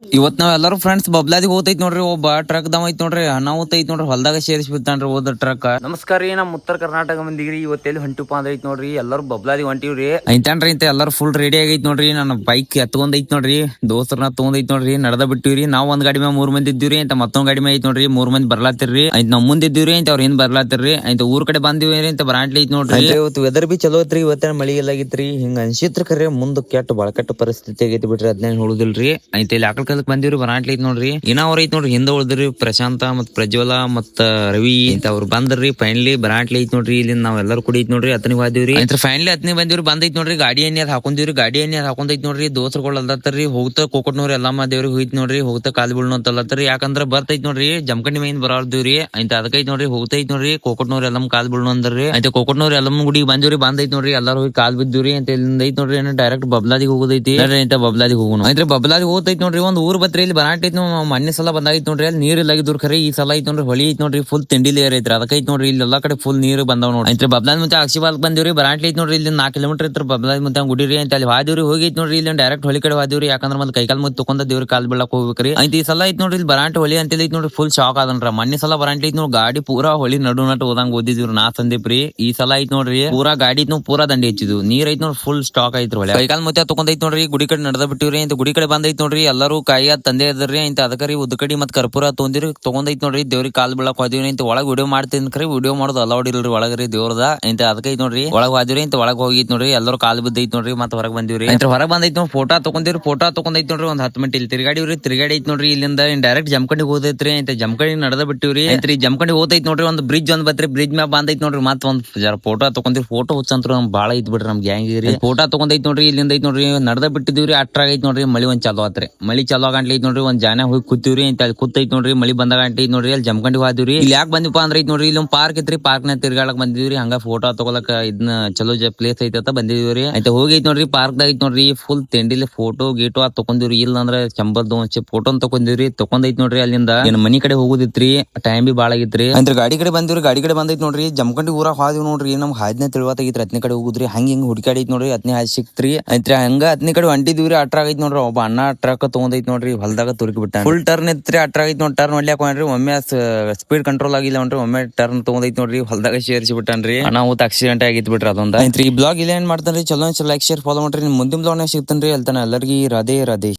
ಇವತ್ ನಾವ್ ಎಲ್ಲಾರು ಫ್ರೆಂಡ್ಸ್ ಬಬ್ಲಾದಿ ಹೋತೈತ್ ನೋಡ್ರಿ. ಒಬ್ಬ ಟ್ರಕ್ ದಮ್ ಐತ್ ನೋಡ್ರಿ, ಅನಾಹುತ ಐತ್ ನೋಡ್ರಿ, ಹೊಲ್ದಾಗ ಸೇರಿಸಿ ಬಿಡ್ತಾನ್ರಿ ಹೋದ ಟ್ರಕ್. ನಮಸ್ಕಾರ ರೀ, ನಮ್ ಉತ್ತರ ಕರ್ನಾಟಕ ಮಂದಿಗ್ರಿ. ಇವತ್ತೆಲ್ಲಿ ಹೊಂಟಿಪ್ಪ ಅಂದ್ ಐತ್ ನೋಡ್ರಿ, ಎಲ್ಲಾರು ಬಬ್ಲಾದಿ ಹೊಂಟಿವ್ರಿ. ಐತಾನ್ರಿ ಇಂತ ಎಲ್ಲಾರು ಫುಲ್ ರೆಡಿ ಆಗೈತ್ ನೋಡ್ರಿ. ನನ್ನ ಬೈಕ್ ಎತ್ಕೊಂಡ್ ನೋಡ್ರಿ, ದೋಸ್ತರನ್ನ ತಗೊಂಡೈತ್ ನೋಡ್ರಿ, ನಡ್ದ ಬಿಟ್ಟಿವ್ರಿ. ನಾವ್ ಒಂದ್ ಗಾಡಿ ಮ್ಯಾಗ 3 ಮಂದಿ ಇದ್ದೀವ್ರಿ. ಅಂತ ಮತ್ತೊಂದ್ ಗಾಡಿ ಮ್ಯಾಗ ಐತ್ ನೋಡ್ರಿ, 3 ಮಂದಿ ಬರ್ಲಾತಿರ್ರಿ. ಐತ್ ನಾವ್ ಮುಂದ್ ಇದ್ದೀವ್ರಿ, ಅಂತ ಅವ್ರ ಹಿಂದ್ ಬರ್ಲಾತಿರ್ರಿ. ಐತ್ ಊರ್ ಕಡೆ ಬಂದಿವ್ರಿ ಅಂತ ಬರಾಂಟ್ಲಿ ಐತ್ ನೋಡ್ರಿ. ಇವತ್ತು ವೆದರ್ ಬಿ ಚಲೋ ಐತ್ರಿ, ಇವತ್ತ ಮಳಿ ಎಲ್ಲ ಆಗಿತ್ರಿ. ಹಿಂಗ ಅನ್ಸಿತ್ರಿ ಖರೆ ಮುಂದ್ ಕೆಟ್ಟ ಬಾಳ ಕೆಟ್ಟ ಪರಿಸ್ಥಿತಿ ಆಗೈತಿ ಬಿಡ್ರಿ. ಅದ್ನೇನ್ ಹುಡುದಿಲ್ರಿ. ಐತ್ ಇಲ್ಲಿ ಆಕಳ ಕಲ್ಕ್ ಬಂದಿವ್ರಿ, ಬರಾಂಟ್ಲಿ ಐತ್ ನೋಡ್ರಿ. ಇನ್ನ ಅವ್ರ ಐತ್ ನೋಡ್ರಿ ಹಿಂದ ಉಳ್ದ್ರಿ ಪ್ರಶಾಂತ ಮತ್ ಪ್ರಜ್ವಲ ಮತ್ ರವಿ ಅಂತ ಅವ್ರು ಬಂದ್ರಿ. ಫೈನಲಿ ಬರಾಂಟ್ಲಿ ಐತ್ ನೋಡ್ರಿ. ಇಲ್ಲಿ ನಾವ್ ಎಲ್ಲಾರು ಕೂಡಿ ಐತ್ ನೋಡ್ರಿ, ಹತ್ತನಿಗೆ ಹೋದಿವ್ರಿ. ಐತ್ ಫೈನಲಿ ಹತ್ತನಿಗೆ ಬಂದಿವ್ರಿ. ಬಂದೈತ್ ನೋಡ್ರಿ, ಗಾಡಿ ಎಣ್ಣೆ ಹಾಕೊಂಡಿವ್ರಿ. ಗಾಡಿ ಎಣ್ಣೆ ಹಾಕೊಂಡೈತ್ ನೋಡ್ರಿ. ದೋಸ್ತರುಗಳು ಅಲ್ದತ್ತರಿ ಹೋಗ್ತಾ ಕೋಕಟ್ನೂರ್ ಎಲ್ಲಮ್ಮ ದೇವ್ರಿಗೆ ಹೋಯ್ತ್ ನೋಡ್ರಿ. ಹೋಗ್ತಾ ಕಾಲ್ ಬೀಳ್ನು ಅಂತ ಅಲ್ಲತ್ತರಿ. ಯಾಕಂದ್ರ ಬರ್ತೈತ್ ನೋಡ್ರಿ ಜಮಖಂಡಿ ಮೈನ್ ಬರಾಳ್ದಿವ್ರಿ. ಐತ್ ಅದಕ್ಕೈತ್ ನೋಡ್ರಿ ಹೋಗ್ತೈತ್ ನೋಡ್ರಿ ಕೋಕಟ್ನೂರ್ ಎಲ್ಲಮ್ಮ ಕಾಲ್ ಬೀಳ್ನು ಅಂದ್ರಿ. ಐತೆ ಕೋಕಟ್ನೂರ್ ಎಲ್ಲಮ್ಮ ಗುಡಿಗೆ ಬಂದಿವ್ರಿ. ಬಂದೈತ್ ನೋಡ್ರಿ, ಎಲ್ಲಾರು ಹೋಗಿ ಕಾಲ್ ಬಿದ್ದಿವ್ರಿ. ಅಂತ ಇಲ್ಲಿಂದ ಐತ್ ನೋಡ್ರಿ ಡೈರೆಕ್ಟ್ ಬಬ್ಲಾದಿಗೆ ಹೋಗೋದೈತಿ. ಅಂತ ಬಬ್ಲಾದಿಗೆ ಹೋಗೋಣ. ಐತ್ರಿ ಬಬ್ಲಾದಿಗೆ ಹೋಗ್ತೈತ್ ನೋಡ್ರಿ. ಒಂದ್ ಊರ್ ಬತ್ರಿ ಇಲ್ಲಿ ಬರಾಂಟಿ ಐತ್ ಮೊನ್ನೆ ಸಲ ಬಂದಾಗಿತ್ ನೋಡ್ರಿ. ಅಲ್ಲಿ ನೀರ್ ಇಲ್ಲಾಗಿದ್ರು ಖರೆ ಈ ಸಲ ಐತ್ ನೋಡ್ರಿ ಹೊಳಿ ಐತ್ ನೋಡ್ರಿ. ಫುಲ್ ತಿಂಡಿ ಲೇಯರ್ ಐತ್ರಿ. ಅದಕ್ಕೈತ್ ನೋಡ್ರಿ ಇಲ್ಲಿ ಎಲ್ಲಾ ಕಡೆ ಫುಲ್ ನೀರ್ ಬಂದಾವ್ ನೋಡ್ರಿ. ಐತ್ರಿ ಬಬ್ಲಾದ್ ಮುಂಚೆ ಅಕ್ಷಿಬಾಲ್ಕ್ ಬಂದಿವ್ರಿ. ಬರಾಂಟ್ಲಿ ಐತ್ ನೋಡ್ರಿ, ಇಲ್ಲಿ 4 ಕಿಲೋಮೀಟರ್ ಐತ್ರಿ ಬಬ್ಲಾದ್ ಮುಂಚೆ ಗುಡಿರಿ. ಅಂತ ಅಲ್ಲಿ ಹಾದಿವ್ರಿ. ಹೋಗಿತ್ ನೋಡ್ರಿ ಇಲ್ಲಿ ಡೈರೆಕ್ಟ್ ಹೊಳಿ ಕಡೆ ಹಾದಿವ್ರಿ. ಯಾಕಂದ್ರ ಮತ್ತೆ ಕೈಕಾಲ್ ಮುತ್ ತಕೊಂಡ ದೇವ್ರ ಕಾಲ್ ಬೀಳಕ್ ಹೋಗ್ಬೇಕ್ರಿ. ಐತ್ ಈ ಸಲ ಐತ್ ನೋಡ್ರಿ ಇಲ್ಲಿ ಬರಾಂಟಿ ಹೊಳಿ ಅಂತ ಐತ್ ನೋಡ್ರಿ. ಫುಲ್ ಶಾಕ್ ಆದನ್ರ. ಮೊನ್ನೆ ಸಲ ಬರಾಂಟಿ ಐತ್ ನೋಡ್ರಿ, ಗಾಡಿ ಪೂರಾ ಹೊಳಿ ನಡು ನಟ್ ಹೋದಂಗ್ ಓದಿದ್ವಿ ನಾ ಸಂದೀಪ್ ರೀ. ಈ ಸಲ ಐತ್ ನೋಡ್ರಿ ಪೂರಾ ಗಾಡಿ ಪೂರಾ ದಂಡಿ ಹೆಚ್ಚಿದ್ವು. ನೀರ್ ಐತ್ ನೋಡ್ರಿ ಫುಲ್ ಸ್ಟಾಕ್ ಐತ್ರಿ ಹೊಳೆ. ಕೈಕಾಲ್ ಮುತ್ಯ ತಕೊಂಡೈತ್ ನೋಡ್ರಿ. ಗುಡಿ ಕಡೆ ನಡ್ದ ಬಿಟ್ಟಿವ್ರಿ. ಅಂತ ಗುಡಿ ಕಡೆ ಬಂದೈತ್ ನೋಡ್ರಿ, ಎಲ್ಲಾರು ಕಾಯಿ ತಂದೆ ಇದ್ರಿ. ಅಂತ ಅದಕರಿ ಉದ್ಕಡಿ ಮತ್ ಕರ್ಪೂರ ತಗೊಂಡೈತ್ ನೋಡ್ರಿ. ದೇವ್ರಿಗೆ ಕಾಲ್ ಬೀಳಕ್ ಹೋದಿವ್ರಿ. ಅಂತ ಒಳಗ್ ವಿಡಿಯೋ ಮಾಡ್ತೀನಿ ಖರೆ ವಿಡಿಯೋ ಮಾಡೋದು ಅಲೌಡ್ ಇಲ್ರಿ ಒಳಗ್ರಿ ದೇವ್ರದ. ಅಂತ ಅದಕ್ಕೈತ್ ನೋಡ್ರಿ ಒಳಗ್ ಹೋದಿವ್ರಿ. ಅಂತ ಒಳಗ್ ಹೋಗಿತ್ ನೋಡ್ರಿ, ಎಲ್ಲರೂ ಕಾಲ್ ಬಿದ್ದೈತ್ ನೋಡ್ರಿ. ಮತ್ ಹೊರಗ್ ಬಂದಿವ್ರಿ. ಅಂತ ಹೊರಗ್ ಬಂದೈತ್ ನೋಡ್ರಿ, ಫೋಟೋ ತಗೊಂಡಿವ್ರಿ. ಫೋಟೋ ತಗೊಂಡೈತ್ ನೋಡ್ರಿ. ಒಂದ್ 10 ಮಿನಿಟ್ ಇಲ್ಲಿ ತಿರ್ಗಾಡಿವ್ರಿ. ತಿರ್ಗಾಡಿ ಐತ್ ನೋಡ್ರಿ ಇಲ್ಲಿಂದ ಡೈರೆಕ್ಟ್ ಜಮಖಂಡಿ ಹೋದೈತ್ರಿ. ಅಂತ ಜಮಖಂಡಿ ನಡ್ದ ಬಿಟ್ಟಿವ್ರಿ. ಐತ್ರಿ ಜಮಖಂಡಿ ಹೋತೈತ್ ನೋಡ್ರಿ. ಒಂದ್ ಬ್ರಿಡ್ಜ್ ಒಂದ್ ಬತ್ರಿ, ಬ್ರಿಡ್ಜ್ ಮ್ಯಾಗ ಬಂದೈತ್ ನೋಡ್ರಿ. ಮತ್ ಒಂದ್ ಜರ ಫೋಟೋ ತಗೊಂಡಿವ್ರಿ. ಫೋಟೋ ಹುಚ್ಚಂತ್ರು ನಮ್ ಬಾಳ ಐತ್ ಬಿಡ್ರಿ ನಮ್ ಗ್ಯಾಂಗಿರಿ. ಫೋಟೋ ತಗೊಂಡೈತ್ ನೋಡ್ರಿ. ಇಲ್ಲಿಂದ ಐತ್ ನೋಡ್ರಿ ನಡ್ದ ಬಿಟ್ಟಿದ್ವಿ. ಅಟ್ರಾಗ ಐತ್ ನೋಡ್ರಿ ಮಳಿ ಒಂದ್ ಚಾಲೋ ಆತ್ರಿ. ಮಳಿ ಚಾಲೋ ಆಗಂಟ್ಲಿ ಐತ್ ನೋಡ್ರಿ ಒಂದ್ ಜಾನ ಹೋಗಿ ಕೂತಿವ್ರಿ. ಅಂತ ಅಲ್ಲಿ ಕೂತೈತ್ ನೋಡ್ರಿ ಮಳಿ ಬಂದಾಗ ಐತ್ ನೋಡ್ರಿ. ಅಲ್ಲಿ ಜಮಖಂಡಿ ಹೋದಿವ್ರಿ. ಇಲ್ಲಿ ಯಾಕೆ ಬಂದಿಪ್ಪ ಅಂದ್ರೆ ಐತ್ ನೋಡ್ರಿ ಇಲ್ಲಿ ಒಂದು ಪಾರ್ಕ್ ಐತ್ರಿ. ಪಾರ್ಕ್ ನ ತಿರ್ಗಾಡಕ್ ಬಂದಿವ್ರಿ. ಹಂಗ ಫೋಟೋ ತಗೊಳಕ ಇದನ್ನ ಚಲೋ ಪ್ಲೇಸ್ ಐತೆ ಅಂತ ಬಂದಿವ್ರಿ. ಆಯ್ತು ಹೋಗಿ ನೋಡ್ರಿ ಪಾರ್ಕ್ ದಾಗ ಐತ್ ನೋಡ್ರಿ ಫುಲ್ ತಿಂಡಿಲಿ ಫೋಟೋ ಗೀಟೋ ತಗೊಂಡಿವ್ರಿ. ಇಲ್ಲ ಅಂದ್ರೆ ಚಂಬಲ್ ಫೋಟೋ ತಗೊಂಡಿವ್ರಿ. ತಗೊಂಡೈತ್ ನೋಡ್ರಿ. ಅಲ್ಲಿಂದ ಏನ್ ಮನಿ ಕಡೆ ಹೋಗುದಿತ್ರಿ, ಟೈಮ್ ಬಿ ಬಾಳ ಆಗಿತ್ರಿ. ಅಂದ್ರೆ ಗಾಡಿ ಕಡೆ ಬಂದಿವ್ರಿ. ಗಾಡಿ ಕಡೆ ಬಂದೈತ್ ನೋಡ್ರಿ ಜಮಖಂಡಿ ಊರಾಗ ಹಾದಿವ್ ನೋಡ್ರಿ. ನಮ್ ಹಾದಿನ ತಿಳುವತ್ತಾಗಿತ್ರಿ ಹತ್ನಿ ಕಡೆ ಹೋಗುದ್ರಿ. ಹಂಗ ಹಿಂಗ್ ಹುಡ್ಕಾಡೈತ್ ನೋಡ್ರಿ. ಹತ್ನಿ ಹಾದಿ ಸಿಕ್ತ್ರಿ. ಐತ್ರಿ ಹಂಗ ಹತ್ನಿ ಕಡೆ ಹೊಂಟಿದ್ವಿ. ಅಟ್ರಾಗೈತ್ ನೋಡ್ರಿ ಒಬ್ಬ ಅಣ್ಣ ಟ್ರಕ್ ತಗೊಂಡೈತ್ ನೋಡ್ರಿ. ಹೊಲದಾಗ ತುರ್ಕಿ ಬಿಟ್ಟ ಫುಲ್ ಟರ್ನ್ ಇತ್ರಿ. ಅಟ್ರಾಗೈತ್ ನೋಡ್ರಿ. ಟರ್ನ್ ಹೊಡ್ಲಿಕ್ ಹೋಗ್ರಿ, ಒಮ್ಮೆ ಸ್ಪೀಡ್ ಕಂಟ್ರೋಲ್ ಆಗಿಲ್ಲ ನೋಡ್ರಿ. ಒಮ್ಮೆ ಟರ್ನ್ ತಗೊಂಡೈತ್ ನೋಡ್ರಿ, ಹೊಲದಾಗ ಸೇರಿಸಿ ಬಿಟ್ಟಾನ್ರಿ. ಅನಾಹುತ ಆಕ್ಸಿಡೆಂಟ್ ಆಗಿತ್ ಬಿಟ್ರಿ ಅದೊಂದ. ಐತ್ರಿ ಈ ಬ್ಲಾಗ್ ಇಲ್ಲ ಏನ್ ಮಾಡ್ತಾನ್ರಿ, ಚಲೋ ಲೈಕ್ ಶೇರ್ ಫಾಲೋ ಮಾಡ್ರಿ. ಮುಂದಿನ ಬ್ಲಾಗ್ ನಾಗ ಸಿಗ್ತಾನ್ರಿ. ಅಲ್ತಾನ ಎಲ್ಲರಿಗೂ ರಾಧೇ ರಾಧೇ.